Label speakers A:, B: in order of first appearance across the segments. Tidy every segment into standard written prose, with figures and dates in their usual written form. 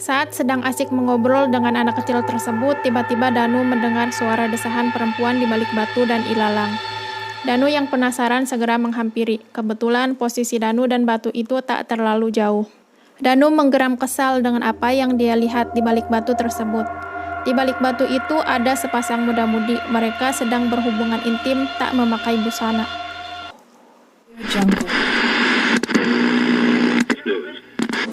A: Saat sedang asik mengobrol dengan anak kecil tersebut, tiba-tiba Danu mendengar suara desahan perempuan di balik batu dan ilalang. Danu yang penasaran segera menghampiri. Kebetulan posisi Danu dan batu itu tak terlalu jauh. Danu menggeram kesal dengan apa yang dia lihat di balik batu tersebut. Di balik batu itu ada sepasang muda-mudi. Mereka sedang berhubungan intim tak memakai busana.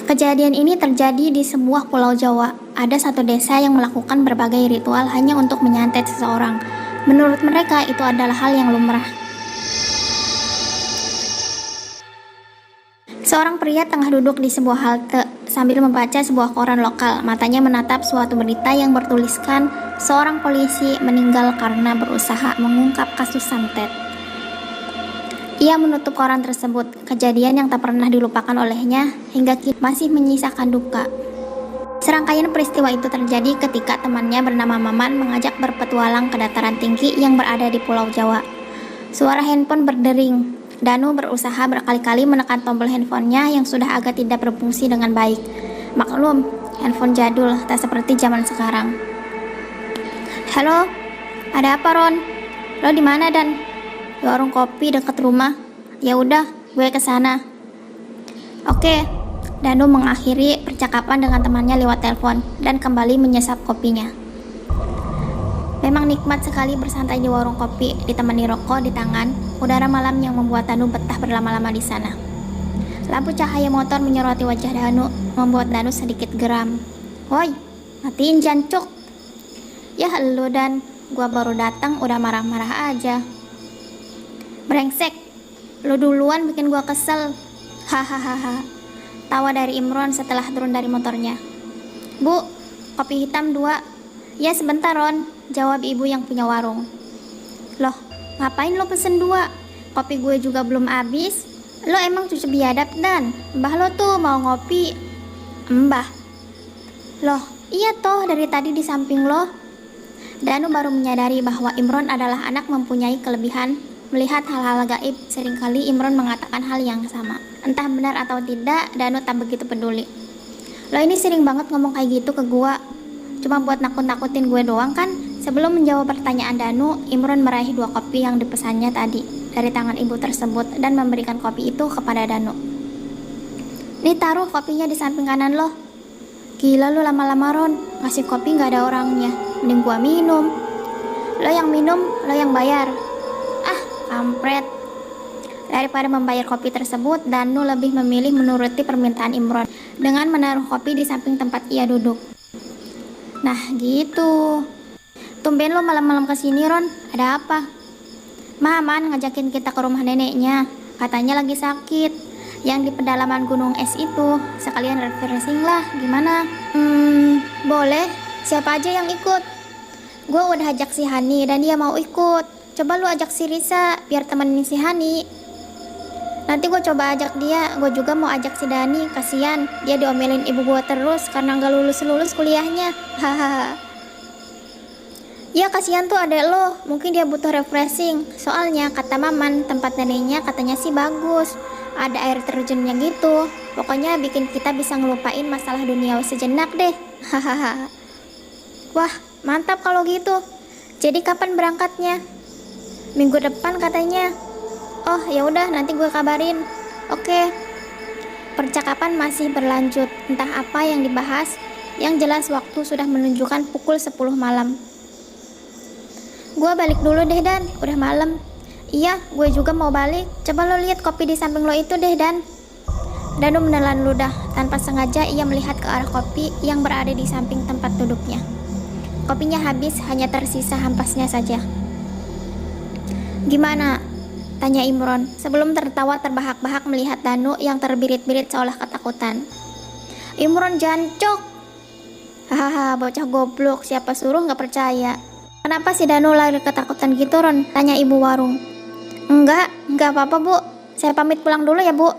B: Kejadian ini terjadi di sebuah pulau Jawa. Ada satu desa yang melakukan berbagai ritual hanya untuk menyantet seseorang. Menurut mereka itu adalah hal yang lumrah. Seorang pria tengah duduk di sebuah halte sambil membaca sebuah koran lokal. Matanya menatap suatu berita yang bertuliskan seorang polisi meninggal karena berusaha mengungkap kasus santet. Ia menutup koran tersebut, kejadian yang tak pernah dilupakan olehnya hingga kini masih menyisakan duka. Serangkaian peristiwa itu terjadi ketika temannya bernama Maman mengajak berpetualang ke dataran tinggi yang berada di Pulau Jawa. Suara handphone berdering. Danu berusaha berkali-kali menekan tombol handphonenya yang sudah agak tidak berfungsi dengan baik. Maklum, handphone jadul, tak seperti zaman sekarang. Halo, ada apa Ron? Lo di mana Dan? Di warung kopi dekat rumah. Ya udah, gue kesana. Oke. Danu mengakhiri percakapan dengan temannya lewat telepon dan kembali menyesap kopinya. Memang nikmat sekali bersantai di warung kopi, ditemani rokok di tangan, udara malam yang membuat Danu betah berlama-lama di sana. Lampu cahaya motor menyoroti wajah Danu, membuat Danu sedikit geram. Woi, matiin jancuk. Ya elu Dan, gua baru datang udah marah-marah aja. Brengsek, lu duluan bikin gua kesel. Hahaha. Tawa dari Imron setelah turun dari motornya. Bu, kopi hitam 2. Ya sebentar Ron, jawab ibu yang punya warung. Loh, ngapain lo pesen 2? Kopi gue juga belum habis. Lo emang cucu biadab Dan? Mbah lo tuh mau ngopi. Mbah. Loh, iya toh dari tadi di samping lo. Danu baru menyadari bahwa Imron adalah anak mempunyai kelebihan melihat hal-hal gaib. Seringkali Imron mengatakan hal yang sama. Entah benar atau tidak, Danu tak begitu peduli. Lo ini sering banget ngomong kayak gitu ke gua. Cuma buat nakut-nakutin gue doang kan? Sebelum menjawab pertanyaan Danu, Imron meraih 2 kopi yang dipesannya tadi dari tangan ibu tersebut dan memberikan kopi itu kepada Danu. Nih taruh kopinya di samping kanan lo. Gila lu lama-lama Ron, ngasih kopi gak ada orangnya. Mending gua minum. Lo yang minum, lo yang bayar. Ah, kampret. Daripada membayar kopi tersebut, Danu lebih memilih menuruti permintaan Imron dengan menaruh kopi di samping tempat ia duduk. Nah gitu. Tumben lo malam-malam kesini Ron, ada apa? Maman ngajakin kita ke rumah neneknya, katanya lagi sakit, yang di pedalaman gunung es itu. Sekalian refreshing lah, gimana? Boleh, siapa aja yang ikut? Gue udah ajak si Hani dan dia mau ikut. Coba lu ajak si Risa, biar temenin si Hani. Nanti gue coba ajak dia, gue juga mau ajak si Dani, kasihan dia diomelin ibu gue terus karena gak lulus-lulus kuliahnya. Hahaha. Ya kasihan tuh adek lo, mungkin dia butuh refreshing. Soalnya kata Maman, tempat neneknya katanya sih bagus, ada air terjunnya gitu. Pokoknya bikin kita bisa ngelupain masalah duniawi sejenak deh. Hahaha. Wah, mantap kalau gitu. Jadi kapan berangkatnya? Minggu depan katanya. Oh ya udah, nanti gue kabarin. Oke. Percakapan masih berlanjut, entah apa yang dibahas. Yang jelas waktu sudah menunjukkan pukul 10 malam. Gue balik dulu deh Dan, udah malam. Iya, gue juga mau balik. Coba lo lihat kopi di samping lo itu deh Dan. Danu menelan ludah. Tanpa sengaja ia melihat ke arah kopi yang berada di samping tempat duduknya. Kopinya habis, hanya tersisa hampasnya saja. Gimana? Tanya Imron sebelum tertawa terbahak-bahak melihat Danu yang terbirit-birit seolah ketakutan. Imron jancok. Hahaha, bocah goblok, siapa suruh gak percaya. Kenapa si Danu lari ketakutan gitu Ron? Tanya ibu warung. Enggak apa-apa bu. Saya pamit pulang dulu ya bu,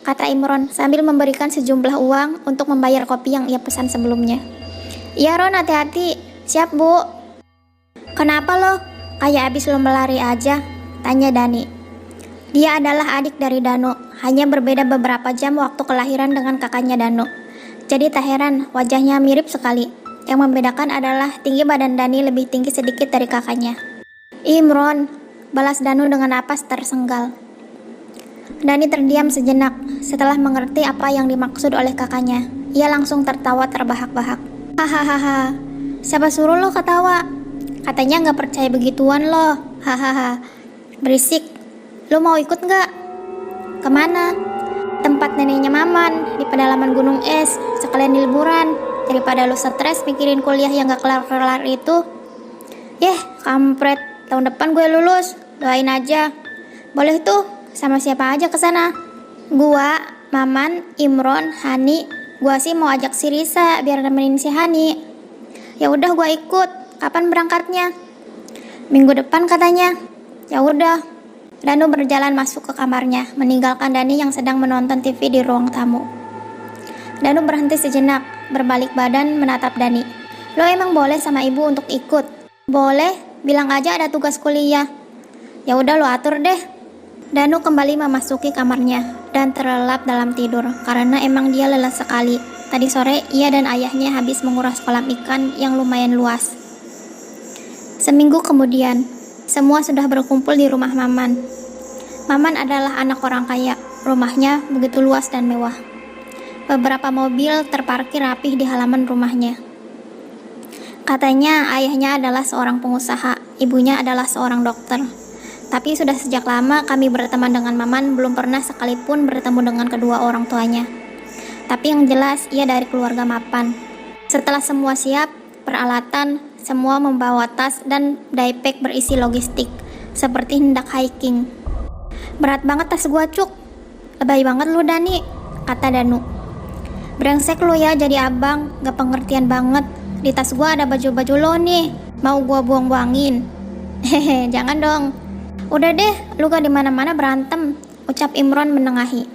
B: kata Imron sambil memberikan sejumlah uang untuk membayar kopi yang ia pesan sebelumnya. Iya Ron, hati-hati. Siap bu. Kenapa lo? Kayak abis lo melari aja, tanya Dani. Dia adalah adik dari Danu, hanya berbeda beberapa jam waktu kelahiran dengan kakaknya Danu. Jadi tak heran, wajahnya mirip sekali. Yang membedakan adalah tinggi badan Dani lebih tinggi sedikit dari kakaknya. Imron, balas Danu dengan napas tersenggal. Dani terdiam sejenak setelah mengerti apa yang dimaksud oleh kakaknya. Ia langsung tertawa terbahak-bahak. Hahaha, siapa suruh lo ketawa? Katanya nggak percaya begituan lo. Hahaha, berisik. Lo mau ikut nggak? Kemana? Tempat neneknya Maman, di pedalaman gunung es, sekalian liburan. Daripada lo stres mikirin kuliah yang gak kelar-kelar itu. Kampret, tahun depan gue lulus, doain aja. Boleh tuh, sama siapa aja ke sana? Gua, Maman, Imron, Hani. Gua sih mau ajak si Risa biar nemenin si Hani. Ya udah gua ikut. Kapan berangkatnya? Minggu depan katanya. Ya udah. Danu berjalan masuk ke kamarnya, meninggalkan Dani yang sedang menonton TV di ruang tamu. Danu berhenti sejenak, berbalik badan menatap Dani. Lo emang boleh sama ibu untuk ikut? Boleh, bilang aja ada tugas kuliah. Ya udah lo atur deh. Danu kembali memasuki kamarnya dan terlelap dalam tidur karena emang dia lelah sekali. Tadi sore ia dan ayahnya habis menguras kolam ikan yang lumayan luas. Seminggu kemudian, semua sudah berkumpul di rumah Maman. Maman adalah anak orang kaya. Rumahnya begitu luas dan mewah. Beberapa mobil terparkir rapih di halaman rumahnya. Katanya ayahnya adalah seorang pengusaha, ibunya adalah seorang dokter. Tapi sudah sejak lama kami berteman dengan Maman belum pernah sekalipun bertemu dengan kedua orang tuanya. Tapi yang jelas ia dari keluarga mapan. Setelah semua siap, peralatan, semua membawa tas dan daypack berisi logistik, seperti hendak hiking. Berat banget tas gua, Cuk. Lebay banget lu, Dani, kata Danu. Brengsek lu ya jadi abang, gak pengertian banget. Di tas gua ada baju-baju lo nih, mau gua buang-buangin. Hehe, jangan dong. Udah deh, lu gak di mana-mana berantem, ucap Imron menengahi.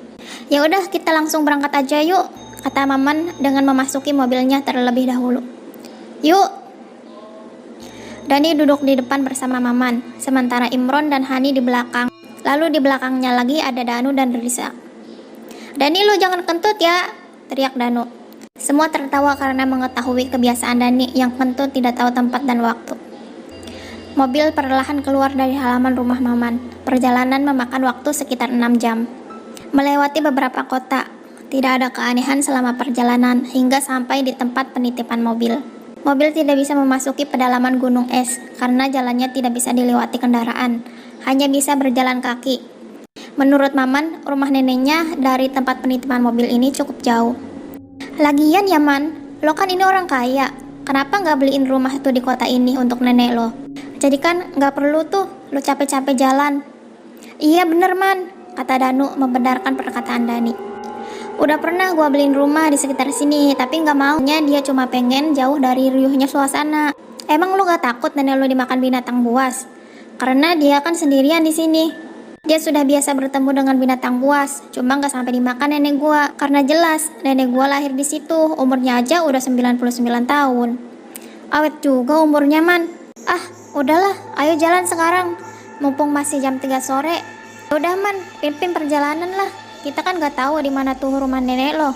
B: Ya udah, kita langsung berangkat aja yuk, kata Maman dengan memasuki mobilnya terlebih dahulu. Yuk. Dani duduk di depan bersama Maman, sementara Imron dan Hani di belakang. Lalu di belakangnya lagi ada Danu dan Risa. Dani, lu jangan kentut ya, teriak Danu. Semua tertawa karena mengetahui kebiasaan Dani yang kentut tidak tahu tempat dan waktu. Mobil perlahan keluar dari halaman rumah Maman. Perjalanan memakan waktu sekitar 6 jam. Melewati beberapa kota, tidak ada keanehan selama perjalanan hingga sampai di tempat penitipan mobil. Mobil tidak bisa memasuki pedalaman gunung es karena jalannya tidak bisa dilewati kendaraan, hanya bisa berjalan kaki. Menurut Maman, rumah neneknya dari tempat penitipan mobil ini cukup jauh. Lagian ya Man, lo kan ini orang kaya, kenapa nggak beliin rumah itu di kota ini untuk nenek lo? Jadi kan nggak perlu tuh lo capek-capek jalan. Iya bener Man, kata Danu membenarkan perkataan Dani. Udah pernah gua beliin rumah di sekitar sini, tapi nggak maunya dia cuma pengen jauh dari riuhnya suasana. Emang lu gak takut nenek lu dimakan binatang buas? Karena dia kan sendirian di sini. Dia sudah biasa bertemu dengan binatang buas, cuma gak sampai dimakan nenek gua. Karena jelas nenek gua lahir di situ, umurnya aja udah 99 tahun. Awet juga umurnya Man. Ah, udahlah, ayo jalan sekarang. Mumpung masih jam 3 sore. Udah Man, pimpin perjalanan lah. Kita kan gak tahu di mana tuh rumah nenek lo.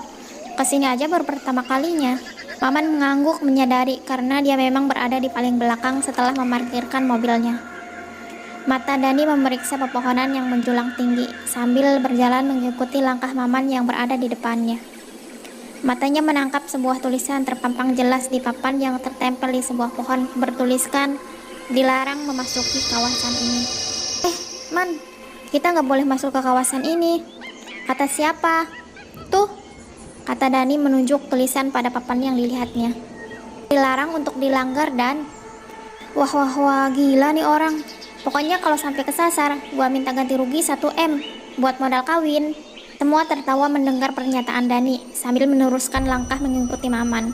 B: Kesini aja baru pertama kalinya. Maman mengangguk menyadari karena dia memang berada di paling belakang setelah memarkirkan mobilnya. Mata Dani memeriksa pepohonan yang menjulang tinggi sambil berjalan mengikuti langkah Maman yang berada di depannya. Matanya menangkap sebuah tulisan terpampang jelas di papan yang tertempel di sebuah pohon bertuliskan, "Dilarang memasuki kawasan ini." Man, kita nggak boleh masuk ke kawasan ini. Kata siapa? Tuh, kata Dani menunjuk tulisan pada papan yang dilihatnya. Dilarang untuk dilanggar dan... Wah, gila nih orang. Pokoknya kalau sampai kesasar, gua minta ganti rugi 1 M buat modal kawin. Semua tertawa mendengar pernyataan Dani sambil meneruskan langkah mengikuti Maman.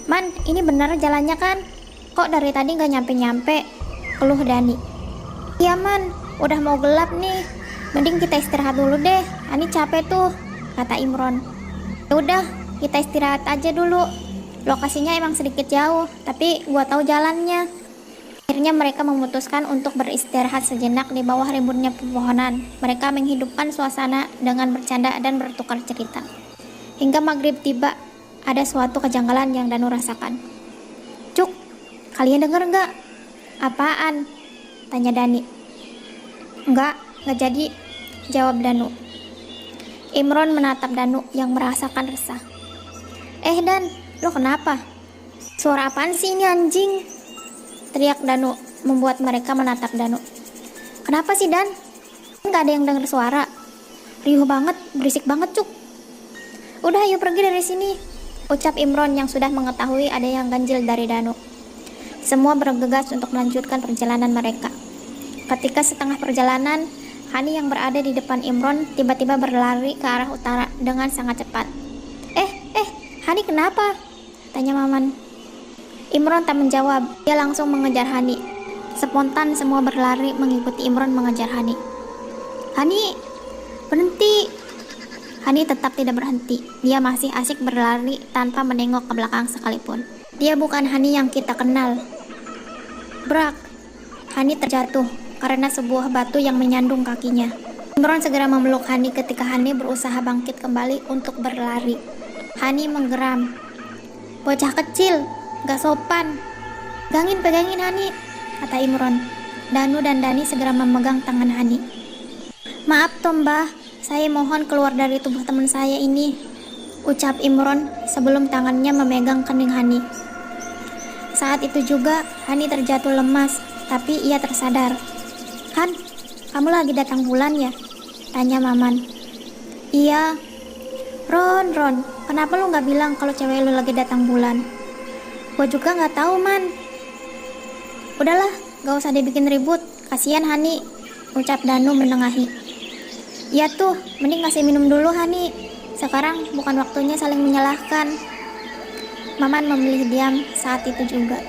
B: Man, ini benar jalannya kan? Kok dari tadi gak nyampe-nyampe? Keluh Dani. Iya Man, udah mau gelap nih. Mending kita istirahat dulu deh, Ani capek tuh, kata Imron. Ya udah, kita istirahat aja dulu. Lokasinya emang sedikit jauh, tapi gua tahu jalannya. Akhirnya mereka memutuskan untuk beristirahat sejenak di bawah rimbunnya pepohonan. Mereka menghidupkan suasana dengan bercanda dan bertukar cerita. Hingga maghrib tiba, Ada suatu kejanggalan yang Danu rasakan. Cuk, kalian denger nggak? Apaan? Tanya Dani. Nggak jadi, jawab Danu. Imron menatap Danu yang merasakan resah. Dan, lo kenapa? Suara apaan sih ini anjing? Teriak Danu, membuat mereka menatap Danu. Kenapa sih Dan? Nggak ada yang dengar suara. Riuh banget, berisik banget Cuk. Udah ayo pergi dari sini, ucap Imron yang sudah mengetahui ada yang ganjil dari Danu. Semua bergegas untuk melanjutkan perjalanan mereka. Ketika setengah perjalanan, Hani yang berada di depan Imron tiba-tiba berlari ke arah utara dengan sangat cepat. Hani kenapa? Tanya Maman. Imron tak menjawab, dia langsung mengejar Hani. Spontan semua berlari mengikuti Imron mengejar Hani. Hani, berhenti. Hani tetap tidak berhenti. Dia masih asik berlari tanpa menengok ke belakang sekalipun. Dia bukan Hani yang kita kenal. Brak. Hani terjatuh karena sebuah batu yang menyandung kakinya. Imron segera memeluk Hani ketika Hani berusaha bangkit kembali untuk berlari. Hani menggeram. Bocah kecil, gak sopan. Pegangin Hani, kata Imron. Danu dan Dani segera memegang tangan Hani. Maaf Tom Mbah, saya mohon keluar dari tubuh teman saya ini, ucap Imron sebelum tangannya memegang kening Hani. Saat itu juga Hani terjatuh lemas, tapi ia tersadar. Han, kamu lagi datang bulan ya? Tanya Maman. Iya. Ron, kenapa lu gak bilang kalau cewek lu lagi datang bulan? Gua juga gak tahu Man. Udahlah, gak usah dibikin ribut, kasihan Hani, ucap Danu menengahi. Ya tuh, mending kasih minum dulu Hani. Sekarang bukan waktunya saling menyalahkan. Maman memilih diam saat itu juga.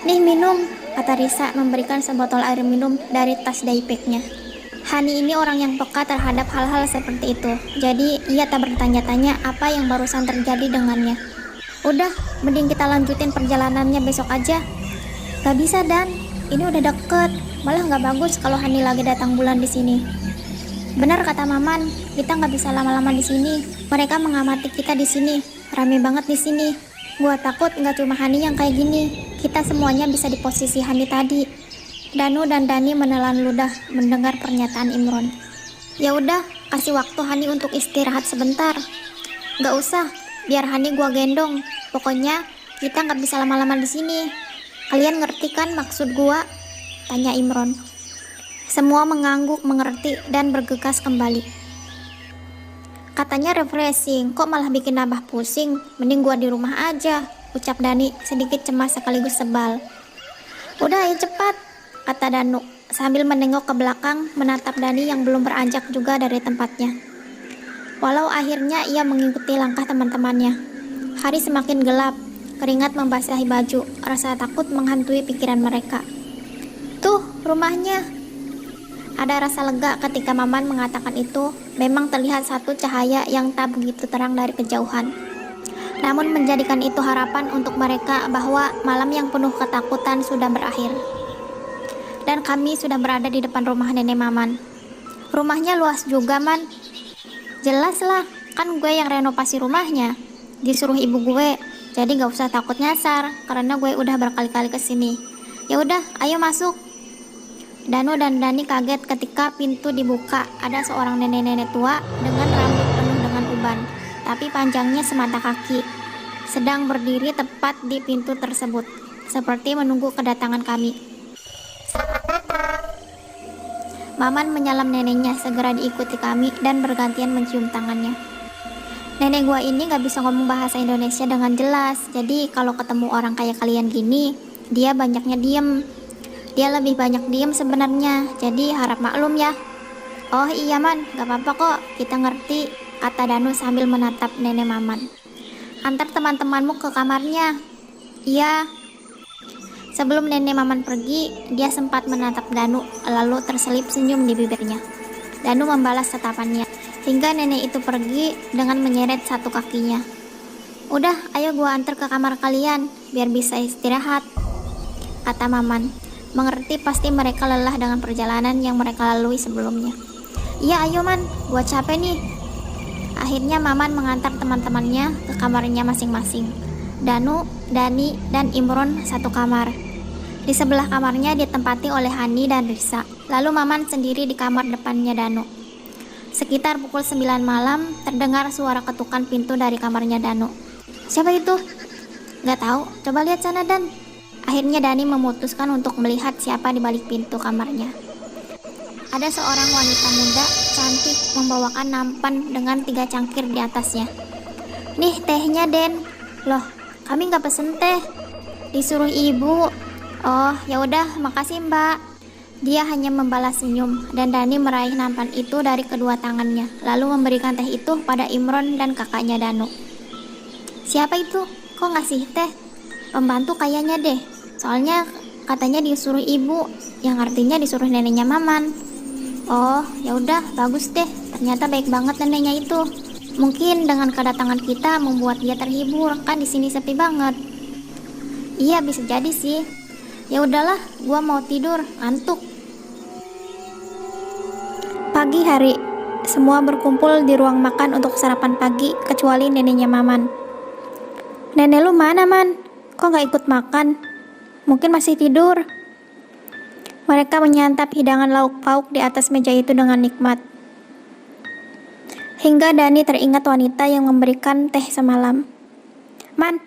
B: Nih minum, kata Risa memberikan sebotol air minum dari tas daypacknya. Hani ini orang yang peka terhadap hal-hal seperti itu. Jadi ia tak bertanya-tanya apa yang barusan terjadi dengannya. Udah, mending kita lanjutin perjalanannya besok aja. Gak bisa Dan, ini udah deket. Malah gak bagus kalau Hani lagi datang bulan di sini. Benar kata Maman, kita nggak bisa lama-lama di sini. Mereka mengamati kita di sini, rame banget di sini. Gua takut nggak cuma Hani yang kayak gini, kita semuanya bisa di posisi Hani tadi. Danu dan Dani menelan ludah mendengar pernyataan Imron. Ya udah, kasih waktu Hani untuk istirahat sebentar. Nggak usah, biar Hani gua gendong. Pokoknya kita nggak bisa lama-lama di sini. Kalian ngerti kan maksud gua? Tanya Imron. Semua mengangguk mengerti dan bergegas kembali. Katanya refreshing, kok malah bikin nambah pusing. Mending gua di rumah aja, ucap Dani sedikit cemas sekaligus sebal. Udah ayo cepat, kata Danu sambil menengok ke belakang menatap Dani yang belum beranjak juga dari tempatnya. Walau akhirnya ia mengikuti langkah teman-temannya. Hari semakin gelap, keringat membasahi baju, rasa takut menghantui pikiran mereka. Tuh, rumahnya. Ada rasa lega ketika Maman mengatakan itu. Memang terlihat satu cahaya yang tak begitu terang dari kejauhan. Namun menjadikan itu harapan untuk mereka bahwa malam yang penuh ketakutan sudah berakhir. Dan kami sudah berada di depan rumah nenek Maman. Rumahnya luas juga Man. Jelas lah, kan gue yang renovasi rumahnya. Disuruh ibu gue, jadi gak usah takut nyasar karena gue udah berkali-kali kesini. Ya udah, ayo masuk. Danu dan Dani kaget ketika pintu dibuka. Ada seorang nenek-nenek tua dengan rambut penuh dengan uban, tapi panjangnya semata kaki, sedang berdiri tepat di pintu tersebut, seperti menunggu kedatangan kami. Maman menyalam neneknya, segera diikuti kami dan bergantian mencium tangannya. Nenek gua ini gak bisa ngomong bahasa Indonesia dengan jelas, jadi kalau ketemu orang kayak kalian gini, dia banyaknya diem. Dia lebih banyak diem sebenarnya, jadi harap maklum ya. Oh iya Man, gak apa-apa kok, kita ngerti, kata Danu sambil menatap nenek Maman. Antar teman-temanmu ke kamarnya. Iya. Sebelum nenek Maman pergi, dia sempat menatap Danu, lalu terselip senyum di bibirnya. Danu membalas tatapannya, hingga nenek itu pergi dengan menyeret satu kakinya. Udah, ayo gua antar ke kamar kalian, biar bisa istirahat, kata Maman. Mengerti pasti mereka lelah dengan perjalanan yang mereka lalui sebelumnya. Iya ayo Man, gua capek nih. Akhirnya Maman mengantar teman-temannya ke kamarnya masing-masing. Danu, Dani, dan Imron satu kamar. Di sebelah kamarnya ditempati oleh Hani dan Risa. Lalu Maman sendiri di kamar depannya Danu. Sekitar pukul 9 malam, terdengar suara ketukan pintu dari kamarnya Danu. Siapa itu? Gak tahu, coba lihat sana Dan. Akhirnya Dani memutuskan untuk melihat siapa di balik pintu kamarnya. Ada seorang wanita muda, cantik, membawakan nampan dengan 3 cangkir di atasnya. Nih tehnya Den. Loh, kami gak pesen teh. Disuruh ibu. Oh, ya udah, makasih Mbak. Dia hanya membalas senyum dan Dani meraih nampan itu dari kedua tangannya, lalu memberikan teh itu pada Imron dan kakaknya Danu. Siapa itu? Kok ngasih teh? Pembantu kayaknya deh. Soalnya katanya disuruh ibu, yang artinya disuruh neneknya Maman. Oh, ya udah, bagus deh. Ternyata baik banget neneknya itu. Mungkin dengan kedatangan kita membuat dia terhibur, kan di sini sepi banget. Iya, bisa jadi sih. Ya udahlah, gua mau tidur, ngantuk. Pagi hari, semua berkumpul di ruang makan untuk sarapan pagi, kecuali neneknya Maman. Nenek lu mana, Man? Kok gak ikut makan? Mungkin masih tidur. Mereka menyantap hidangan lauk pauk di atas meja itu dengan nikmat. Hingga Dani teringat wanita yang memberikan teh semalam. Man,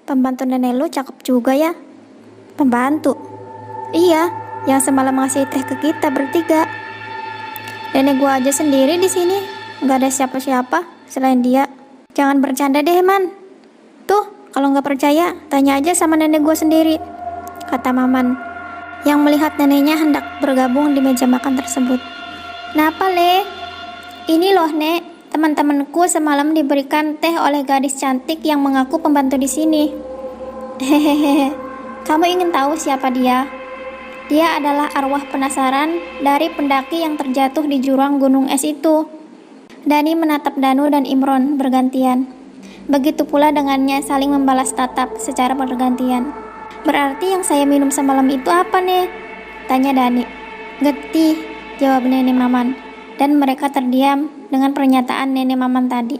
B: pembantu nenek lu cakep juga ya. Pembantu? Iya, yang semalam ngasih teh ke kita bertiga. Nenek gua aja sendiri di sini, nggak ada siapa-siapa selain dia. Jangan bercanda deh, Man. Tuh, kalau nggak percaya, tanya aja sama nenek gua sendiri, kata Maman, yang melihat neneknya hendak bergabung di meja makan tersebut. Napa, Le? Ini loh, Nek. Teman-temanku semalam diberikan teh oleh gadis cantik yang mengaku pembantu di sini. Hehehe. Kamu ingin tahu siapa dia? Dia adalah arwah penasaran dari pendaki yang terjatuh di jurang gunung es itu. Dani menatap Danu dan Imron bergantian. Begitu pula dengannya saling membalas tatap secara bergantian. Berarti yang saya minum semalam itu apa, Nek? Tanya Dani. Getih, jawab nenek Maman. Dan mereka terdiam dengan pernyataan nenek Maman tadi.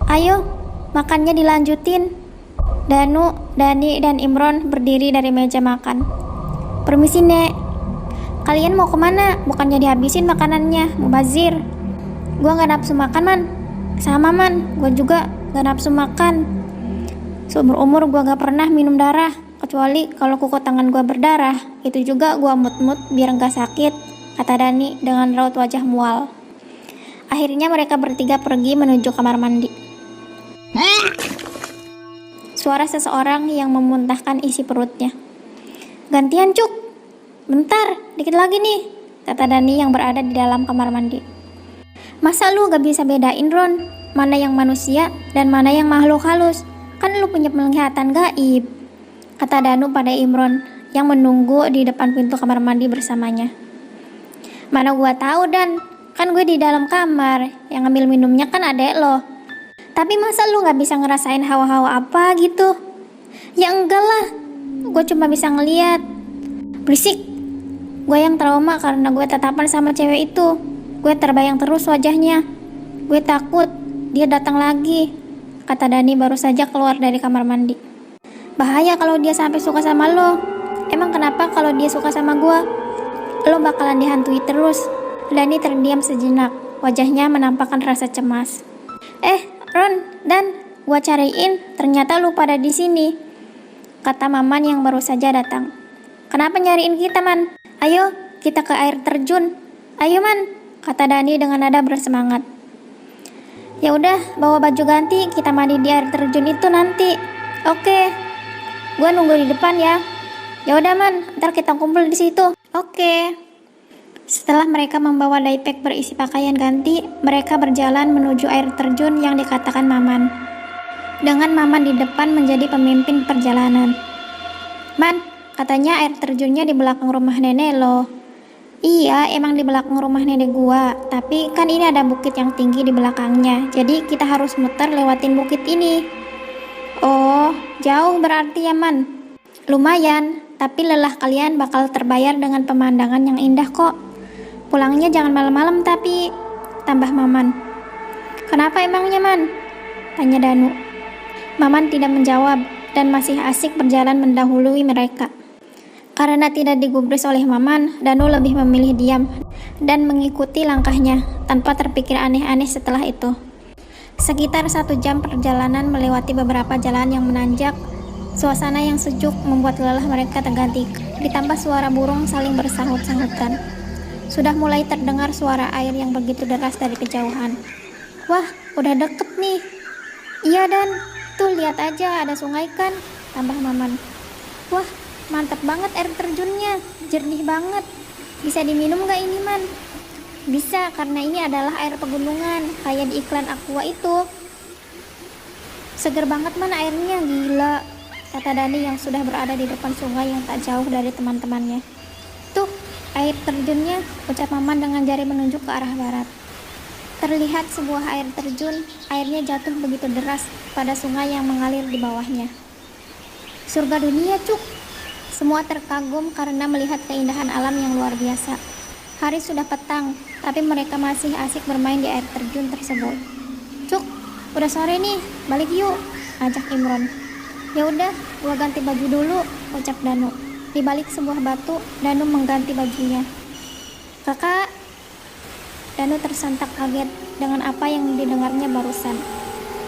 B: Ayo, makannya dilanjutin. Danu, Dani, dan Imron berdiri dari meja makan. Permisi, Nek. Kalian mau kemana? Bukannya dihabisin makanannya, mubazir. Gua gak nafsu makan, Man. Sama, Man. Gua juga gak nafsu makan. Seumur-umur gua gak pernah minum darah, kecuali kalau kuku tangan gua berdarah. Itu juga gua mut-mut biar gak sakit, kata Dani dengan raut wajah mual. Akhirnya mereka bertiga pergi menuju kamar mandi. Suara seseorang yang memuntahkan isi perutnya. Gantian, Cuk. Bentar, dikit lagi nih, kata Dani yang berada di dalam kamar mandi. Masa lu gak bisa bedain, Ron? Mana yang manusia dan mana yang makhluk halus? Kan lu punya penglihatan gaib, kata Danu pada Imron yang menunggu di depan pintu kamar mandi bersamanya. Mana gua tahu, Dan. Kan gue di dalam kamar. Yang ngambil minumnya kan adek lo. Tapi masa lu gak bisa ngerasain hawa-hawa apa gitu? Ya enggak lah, gue cuma bisa ngeliat. Berisik. Gue yang trauma karena gue tatapan sama cewek itu. Gue terbayang terus wajahnya. Gue takut dia datang lagi, kata Dani baru saja keluar dari kamar mandi. Bahaya kalau dia sampai suka sama lo. Emang kenapa kalau dia suka sama gue? Lo bakalan dihantui terus. Dani terdiam sejenak. Wajahnya menampakkan rasa cemas. Ron, Dan, gua cariin, ternyata lu pada di sini, kata Maman yang baru saja datang. Kenapa nyariin kita, Man? Ayo, kita ke air terjun. Ayo, Man, kata Dani dengan nada bersemangat. Ya udah, bawa baju ganti, kita mandi di air terjun itu nanti. Oke, gua nunggu di depan ya. Ya udah, Man, ntar kita kumpul di situ. Oke. Setelah mereka membawa daypack berisi pakaian ganti, mereka berjalan menuju air terjun yang dikatakan Maman. Dengan Maman di depan menjadi pemimpin perjalanan. Man, katanya air terjunnya di belakang rumah nenek lo. Iya, emang di belakang rumah nenek gua, tapi kan ini ada bukit yang tinggi di belakangnya, jadi kita harus muter lewatin bukit ini. Oh, jauh berarti ya, Man? Lumayan, tapi lelah kalian bakal terbayar dengan pemandangan yang indah kok. Pulangnya jangan malam-malam tapi, tambah Maman. Kenapa emangnya, Man? Tanya Danu. Maman tidak menjawab dan masih asik berjalan mendahului mereka. Karena tidak digubris oleh Maman, Danu lebih memilih diam dan mengikuti langkahnya tanpa terpikir aneh-aneh setelah itu. Sekitar 1 jam perjalanan melewati beberapa jalan yang menanjak, suasana yang sejuk membuat lelah mereka terganti, ditambah suara burung saling bersahut-sahutan. Sudah mulai terdengar suara air yang begitu deras dari kejauhan. Wah, udah deket nih. Iya Dan, tuh lihat aja ada sungai kan, tambah Maman. Wah, mantap banget air terjunnya, jernih banget. Bisa diminum gak ini, Man? Bisa, karena ini adalah air pegunungan, kayak di iklan Aqua itu. Seger banget Man airnya, gila, kata Dani yang sudah berada di depan sungai yang tak jauh dari teman-temannya. Tuh, air terjunnya, ucap Maman dengan jari menunjuk ke arah barat. Terlihat sebuah air terjun, airnya jatuh begitu deras pada sungai yang mengalir di bawahnya. Surga dunia, Cuk. Semua terkagum karena melihat keindahan alam yang luar biasa. Hari sudah petang, tapi mereka masih asik bermain di air terjun tersebut. Cuk, udah sore nih, balik yuk, ajak Imron. Ya udah, gua ganti baju dulu, ucap Danu. Di balik sebuah batu, Danu mengganti bajunya. Kakak, Danu tersentak kaget dengan apa yang didengarnya barusan.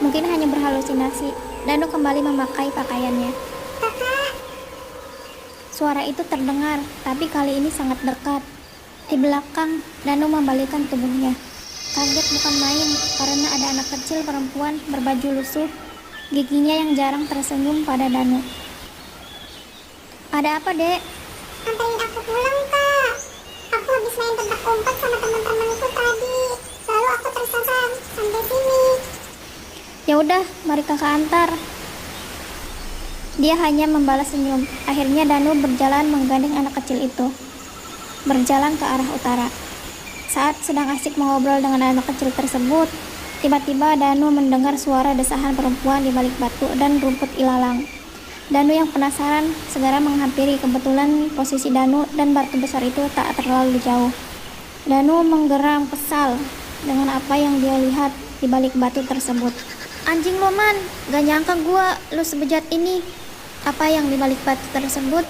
B: Mungkin hanya berhalusinasi. Danu kembali memakai pakaiannya. Kakak. Suara itu terdengar, tapi kali ini sangat dekat. Di belakang, Danu membalikkan tubuhnya. Kaget bukan main, karena ada anak kecil perempuan berbaju lusuh, giginya yang jarang tersenyum pada Danu. Ada apa, Dek?
C: Anterin aku pulang, Kak. Aku habis main tebak umpet sama teman-temanku tadi. Lalu aku tersesat sampai sini.
B: Ya udah, mari kakak antar. Dia hanya membalas senyum. Akhirnya Danu berjalan menggandeng anak kecil itu, berjalan ke arah utara. Saat sedang asik mengobrol dengan anak kecil tersebut, tiba-tiba Danu mendengar suara desahan perempuan di balik batu dan rumput ilalang. Danu yang penasaran segera menghampiri. Kebetulan posisi Danu dan batu besar itu tak terlalu jauh. Danu menggeram kesal dengan apa yang dia lihat di balik batu tersebut. Anjing lo, Man, gak nyangka gua lu sebejat ini. Apa yang di balik batu tersebut